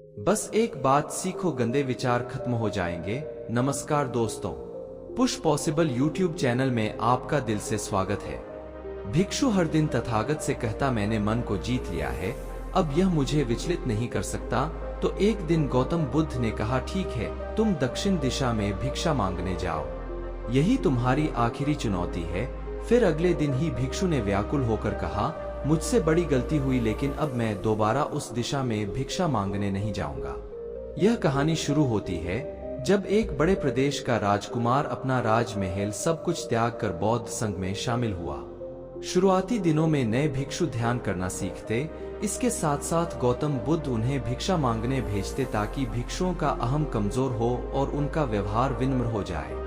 बस एक बात सीखो, गंदे विचार खत्म हो जाएंगे। नमस्कार दोस्तों, पुश पॉसिबल यूट्यूब चैनल में आपका दिल से स्वागत है। भिक्षु हर दिन तथागत से कहता, मैंने मन को जीत लिया है, अब यह मुझे विचलित नहीं कर सकता। तो एक दिन गौतम बुद्ध ने कहा, ठीक है, तुम दक्षिण दिशा में भिक्षा मांगने जाओ, यही तुम्हारी आखिरी चुनौती है। फिर अगले दिन ही भिक्षु ने व्याकुल होकर कहा, मुझसे बड़ी गलती हुई, लेकिन अब मैं दोबारा उस दिशा में भिक्षा मांगने नहीं जाऊंगा। यह कहानी शुरू होती है जब एक बड़े प्रदेश का राजकुमार अपना राजमहल सब कुछ त्याग कर बौद्ध संघ में शामिल हुआ। शुरुआती दिनों में नए भिक्षु ध्यान करना सीखते, इसके साथ साथ गौतम बुद्ध उन्हें भिक्षा मांगने भेजते ताकि भिक्षुओं का अहम कमजोर हो और उनका व्यवहार विनम्र हो जाए।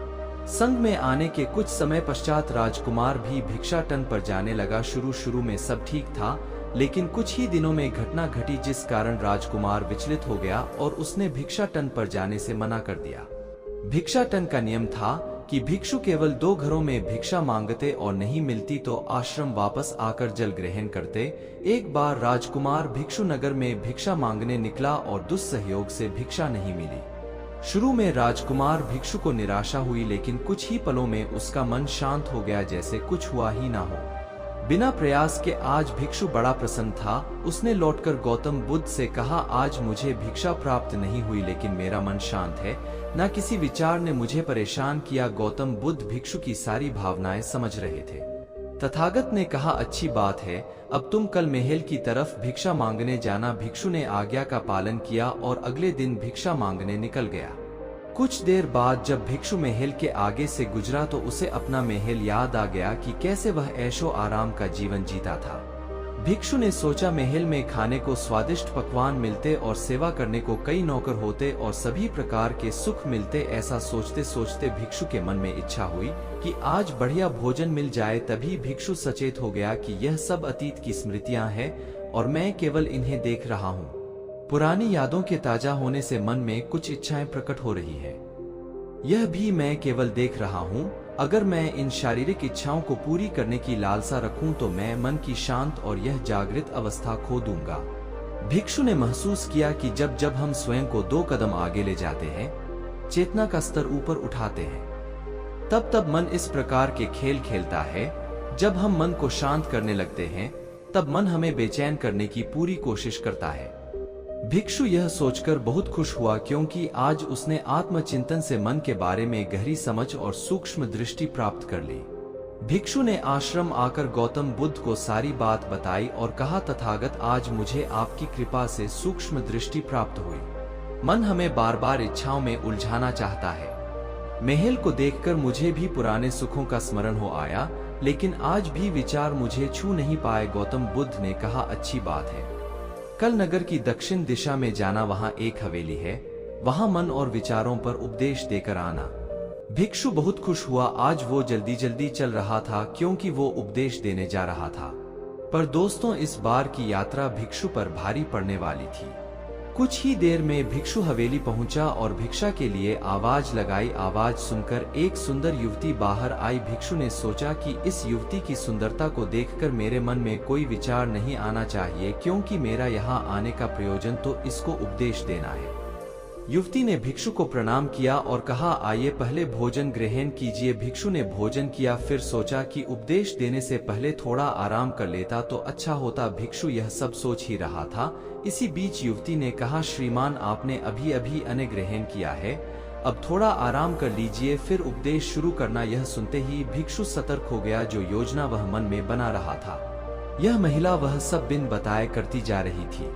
संघ में आने के कुछ समय पश्चात राजकुमार भी भिक्षाटन पर जाने लगा। शुरू में सब ठीक था, लेकिन कुछ ही दिनों में घटना घटी जिस कारण राजकुमार विचलित हो गया और उसने भिक्षाटन पर जाने से मना कर दिया। भिक्षाटन का नियम था कि भिक्षु केवल 2 घरों में भिक्षा मांगते और नहीं मिलती तो आश्रम वापस आकर जल ग्रहण करते। एक बार राजकुमार भिक्षु नगर में भिक्षा मांगने निकला और दुस्सहयोग से भिक्षा नहीं मिली। शुरू में राजकुमार भिक्षु को निराशा हुई, लेकिन कुछ ही पलों में उसका मन शांत हो गया, जैसे कुछ हुआ ही ना हो। बिना प्रयास के आज भिक्षु बड़ा प्रसन्न था। उसने लौटकर गौतम बुद्ध से कहा, आज मुझे भिक्षा प्राप्त नहीं हुई, लेकिन मेरा मन शांत है, न किसी विचार ने मुझे परेशान किया। गौतम बुद्ध भिक्षु की सारी भावनाएं समझ रहे थे। तथागत ने कहा, अच्छी बात है, अब तुम कल महल की तरफ भिक्षा मांगने जाना। भिक्षु ने आज्ञा का पालन किया और अगले दिन भिक्षा मांगने निकल गया। कुछ देर बाद जब भिक्षु महल के आगे से गुजरा तो उसे अपना महल याद आ गया कि कैसे वह ऐशो आराम का जीवन जीता था। भिक्षु ने सोचा, महल में खाने को स्वादिष्ट पकवान मिलते और सेवा करने को कई नौकर होते और सभी प्रकार के सुख मिलते। ऐसा सोचते सोचते भिक्षु के मन में इच्छा हुई कि आज बढ़िया भोजन मिल जाए। तभी भिक्षु सचेत हो गया कि यह सब अतीत की स्मृतियां हैं और मैं केवल इन्हें देख रहा हूँ। पुरानी यादों के ताजा होने से मन में कुछ इच्छाएं प्रकट हो रही है, यह भी मैं केवल देख रहा हूँ। अगर मैं इन शारीरिक इच्छाओं को पूरी करने की लालसा रखूं तो मैं मन की शांत और यह जागृत अवस्था खो दूंगा। भिक्षु ने महसूस किया कि जब जब हम स्वयं को 2 कदम आगे ले जाते हैं, चेतना का स्तर ऊपर उठाते हैं, तब तब मन इस प्रकार के खेल खेलता है। जब हम मन को शांत करने लगते हैं, तब मन हमें बेचैन करने की पूरी कोशिश करता है। भिक्षु यह सोचकर बहुत खुश हुआ, क्योंकि आज उसने आत्मचिंतन से मन के बारे में गहरी समझ और सूक्ष्म दृष्टि प्राप्त कर ली। भिक्षु ने आश्रम आकर गौतम बुद्ध को सारी बात बताई और कहा, तथागत, आज मुझे आपकी कृपा से सूक्ष्म दृष्टि प्राप्त हुई। मन हमें बार बार इच्छाओं में उलझाना चाहता है। महल को देखकर मुझे भी पुराने सुखों का स्मरण हो आया, लेकिन आज भी विचार मुझे छू नहीं पाए। गौतम बुद्ध ने कहा, अच्छी बात है, कल नगर की दक्षिण दिशा में जाना, वहां एक हवेली है, वहां मन और विचारों पर उपदेश देकर आना। भिक्षु बहुत खुश हुआ। आज वो जल्दी जल्दी चल रहा था क्योंकि वो उपदेश देने जा रहा था। पर दोस्तों, इस बार की यात्रा भिक्षु पर भारी पड़ने वाली थी। कुछ ही देर में भिक्षु हवेली पहुंचा और भिक्षा के लिए आवाज लगाई। आवाज सुनकर एक सुंदर युवती बाहर आई। भिक्षु ने सोचा कि इस युवती की सुंदरता को देखकर मेरे मन में कोई विचार नहीं आना चाहिए, क्योंकि मेरा यहाँ आने का प्रयोजन तो इसको उपदेश देना है। युवती ने भिक्षु को प्रणाम किया और कहा, आइए पहले भोजन ग्रहण कीजिए। भिक्षु ने भोजन किया, फिर सोचा कि उपदेश देने से पहले थोड़ा आराम कर लेता तो अच्छा होता। भिक्षु यह सब सोच ही रहा था। इसी बीच युवती ने कहा, श्रीमान, आपने अभी अभी अन्न ग्रहण किया है, अब थोड़ा आराम कर लीजिए, फिर उपदेश शुरू करना। यह सुनते ही भिक्षु सतर्क हो गया। जो योजना वह मन में बना रहा था, यह महिला वह सब बिन बताए करती जा रही थी।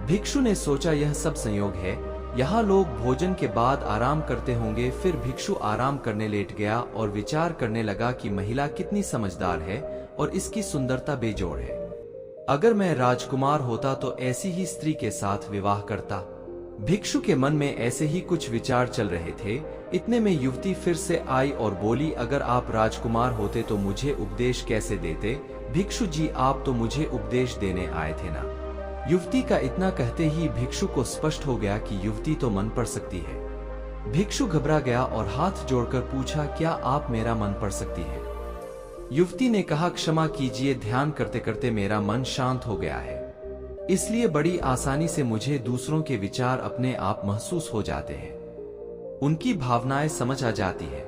भिक्षु ने सोचा, यह सब संयोग है, यहाँ लोग भोजन के बाद आराम करते होंगे। फिर भिक्षु आराम करने लेट गया और विचार करने लगा कि महिला कितनी समझदार है और इसकी सुंदरता बेजोड़ है। अगर मैं राजकुमार होता तो ऐसी ही स्त्री के साथ विवाह करता। भिक्षु के मन में ऐसे ही कुछ विचार चल रहे थे। इतने में युवती फिर से आई और बोली, अगर आप राजकुमार होते तो मुझे उपदेश कैसे देते? भिक्षु जी, आप तो मुझे उपदेश देने आए थे ना। युवती का इतना कहते ही भिक्षु को स्पष्ट हो गया कि युवती तो मन पढ़ सकती है। भिक्षु घबरा गया और हाथ जोड़कर पूछा, क्या आप मेरा मन पढ़ सकती है? युवती ने कहा, क्षमा कीजिए, ध्यान करते करते मेरा मन शांत हो गया है। इसलिए बड़ी आसानी से मुझे दूसरों के विचार अपने आप महसूस हो जाते हैं, उनकी भावनाएं समझ आ जाती है।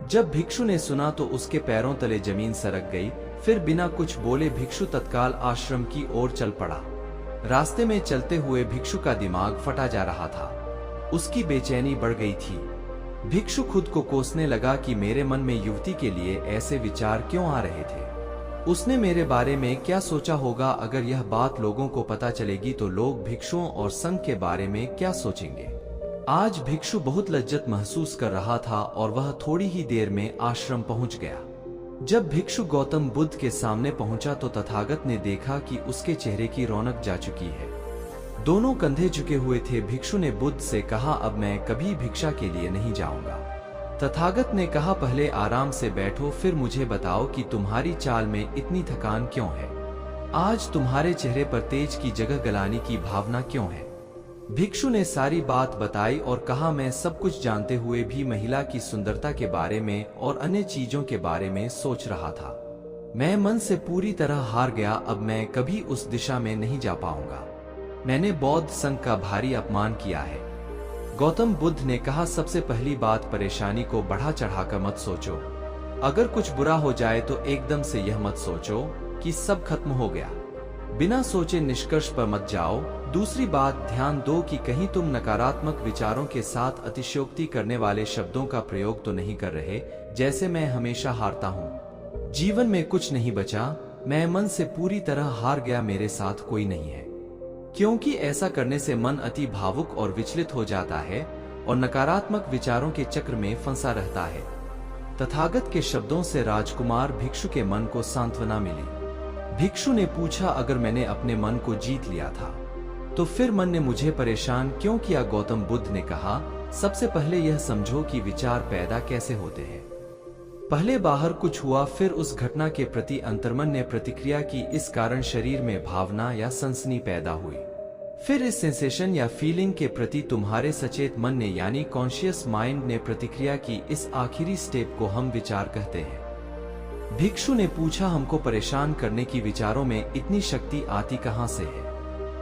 जब भिक्षु ने सुना तो उसके पैरों तले जमीन सरक गई। फिर बिना कुछ बोले भिक्षु तत्काल आश्रम की ओर चल पड़ा। रास्ते में चलते हुए भिक्षु का दिमाग फटा जा रहा था, उसकी बेचैनी बढ़ गई थी। भिक्षु खुद को कोसने लगा कि मेरे मन में युवती के लिए ऐसे विचार क्यों आ रहे थे। उसने मेरे बारे में क्या सोचा होगा। अगर यह बात लोगों को पता चलेगी तो लोग भिक्षुओं और संघ के बारे में क्या सोचेंगे। आज भिक्षु बहुत लज्जत महसूस कर रहा था और वह थोड़ी ही देर में आश्रम पहुंच गया। जब भिक्षु गौतम बुद्ध के सामने पहुंचा तो तथागत ने देखा कि उसके चेहरे की रौनक जा चुकी है। दोनों कंधे झुके हुए थे। भिक्षु ने बुद्ध से कहा, अब मैं कभी भिक्षा के लिए नहीं जाऊंगा। तथागत ने कहा, पहले आराम से बैठो, फिर मुझे बताओ कि तुम्हारी चाल में इतनी थकान क्यों है। आज तुम्हारे चेहरे पर तेज की जगह गलानी की भावना क्यों है। भिक्षु ने सारी बात बताई और कहा, मैं सब कुछ जानते हुए भी महिला की सुंदरता के बारे में और अन्य चीजों के बारे में सोच रहा था। मैं मन से पूरी तरह हार गया। अब मैं कभी उस दिशा में नहीं जा पाऊंगा। मैंने बौद्ध संघ का भारी अपमान किया है। गौतम बुद्ध ने कहा, सबसे पहली बात, परेशानी को बढ़ा चढ़ाकर मत सोचो। अगर कुछ बुरा हो जाए तो एकदम से यह मत सोचो कि सब खत्म हो गया। बिना सोचे निष्कर्ष पर मत जाओ। दूसरी बात, ध्यान दो कि कहीं तुम नकारात्मक विचारों के साथ अतिशयोक्ति करने वाले शब्दों का प्रयोग तो नहीं कर रहे, जैसे मैं हमेशा हारता हूँ, जीवन में कुछ नहीं बचा, मैं मन से पूरी तरह हार गया, मेरे साथ कोई नहीं है। क्योंकि ऐसा करने से मन अति भावुक और विचलित हो जाता है और नकारात्मक विचारों के चक्र में फंसा रहता है। तथागत के शब्दों से राजकुमार भिक्षु के मन को सांत्वना मिली। भिक्षु ने पूछा, अगर मैंने अपने मन को जीत लिया था तो फिर मन ने मुझे परेशान क्यों किया। गौतम बुद्ध ने कहा, सबसे पहले यह समझो कि विचार पैदा कैसे होते हैं। पहले बाहर कुछ हुआ, फिर उस घटना के प्रति अंतर्मन ने प्रतिक्रिया की, इस कारण शरीर में भावना या सनसनी पैदा हुई। फिर इस सेंसेशन या फीलिंग के प्रति तुम्हारे सचेत मन ने यानी कॉन्शियस माइंड ने प्रतिक्रिया की। इस आखिरी स्टेप को हम विचार कहते हैं। भिक्षु ने पूछा, हमको परेशान करने की विचारों में इतनी शक्ति आती कहां से है।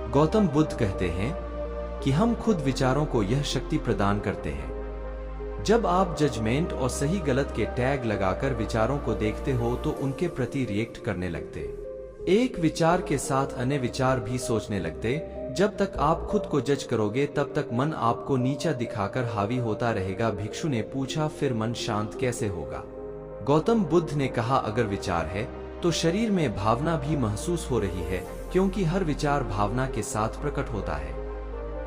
गौतम बुद्ध कहते हैं कि हम खुद विचारों को यह शक्ति प्रदान करते हैं। जब आप जजमेंट और सही गलत के टैग लगाकर विचारों को देखते हो तो उनके प्रति रिएक्ट करने लगते। एक विचार के साथ अन्य विचार भी सोचने लगते। जब तक आप खुद को जज करोगे तब तक मन आपको नीचा दिखाकर हावी होता रहेगा। भिक्षु ने पूछा, फिर मन शांत कैसे होगा। गौतम बुद्ध ने कहा, अगर विचार है तो शरीर में भावना भी महसूस हो रही है, क्योंकि हर विचार भावना के साथ प्रकट होता है।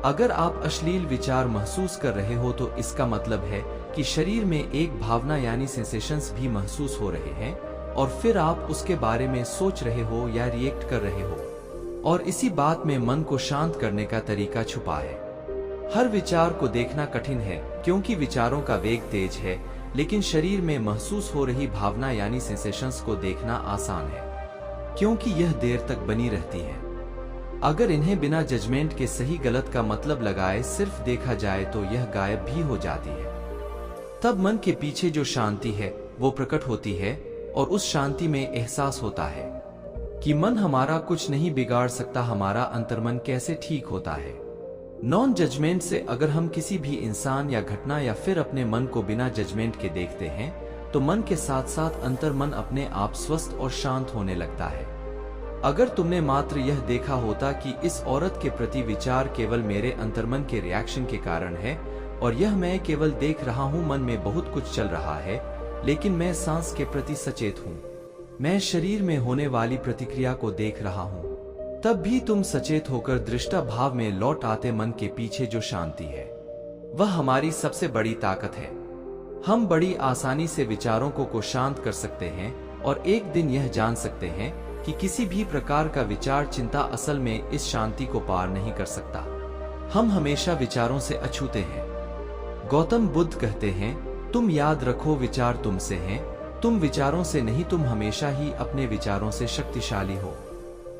अगर आप अश्लील विचार महसूस कर रहे हो तो इसका मतलब है कि शरीर में एक भावना यानी सेंसेशंस भी महसूस हो रहे हैं और फिर आप उसके बारे में सोच रहे हो या रिएक्ट कर रहे हो। और इसी बात में मन को शांत करने का तरीका छुपा है। हर विचार को देखना कठिन है क्योंकि विचारों का वेग तेज है, लेकिन शरीर में महसूस हो रही भावना यानी सेंसेशंस को देखना आसान है क्योंकि यह देर तक बनी रहती है। अगर इन्हें बिना जजमेंट के सही गलत का मतलब लगाए सिर्फ देखा जाए तो यह गायब भी हो जाती है। तब मन के पीछे जो शांति है वो प्रकट होती है और उस शांति में एहसास होता है कि मन हमारा कुछ नहीं बिगाड़ सकता, हमारा अंतर्मन कैसे ठीक होता है। नॉन जजमेंट से अगर हम किसी भी इंसान या घटना या फिर अपने मन को बिना जजमेंट के देखते हैं तो मन के साथ साथ अंतर्मन अपने आप स्वस्थ और शांत होने लगता है। अगर तुमने मात्र यह देखा होता कि इस औरत के प्रति विचार केवल मेरे अंतर्मन के रिएक्शन के कारण है और यह मैं केवल देख रहा हूं, मन में बहुत कुछ चल रहा है लेकिन मैं सांस के प्रति सचेत हूं, मैं शरीर में होने वाली प्रतिक्रिया को देख रहा हूं, तब भी तुम सचेत होकर दृष्टा भाव में लौट आते। मन के पीछे जो शांति है वह हमारी सबसे बड़ी ताकत है। हम बड़ी आसानी से विचारों को शांत कर सकते हैं और एक दिन यह जान सकते हैं कि किसी भी प्रकार का विचार चिंता असल में इस शांति को पार नहीं कर सकता। हम हमेशा विचारों से अछूते हैं। गौतम बुद्ध कहते हैं, तुम याद रखो विचार तुमसे हैं, तुम विचारों से नहीं। तुम हमेशा ही अपने विचारों से शक्तिशाली हो,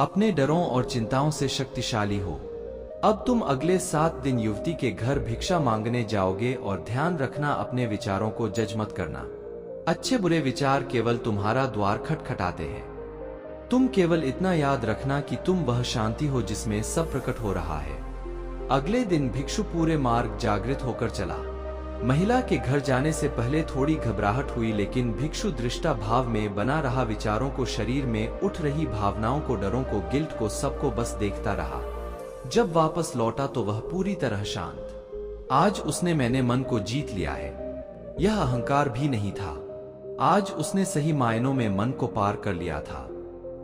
अपने डरों और चिंताओं से शक्तिशाली हो। अब तुम अगले 7 दिन युवती के घर भिक्षा मांगने जाओगे और ध्यान रखना अपने विचारों को जज मत करना। अच्छे बुरे विचार केवल तुम्हारा द्वार खटखटाते हैं। तुम केवल इतना याद रखना कि तुम वह शांति हो जिसमें सब प्रकट हो रहा है। अगले दिन भिक्षु पूरे मार्ग जागृत होकर चला। महिला के घर जाने से पहले थोड़ी घबराहट हुई, लेकिन भिक्षु दृष्टा भाव में बना रहा, विचारों को, शरीर में उठ रही भावनाओं को, डरों को, गिल्ट को, सबको बस देखता रहा। जब वापस लौटा तो वह पूरी तरह शांत। आज उसने मैंने मन को जीत लिया है, यह अहंकार भी नहीं था। आज उसने सही मायनों में मन को पार कर लिया था।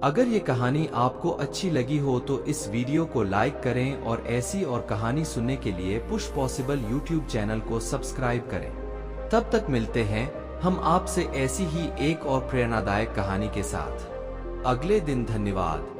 अगर ये कहानी आपको अच्छी लगी हो तो इस वीडियो को लाइक करें और ऐसी और कहानी सुनने के लिए पुश पॉसिबल यूट्यूब चैनल को सब्सक्राइब करें। तब तक मिलते हैं हम आपसे ऐसी ही एक और प्रेरणादायक कहानी के साथ अगले दिन। धन्यवाद।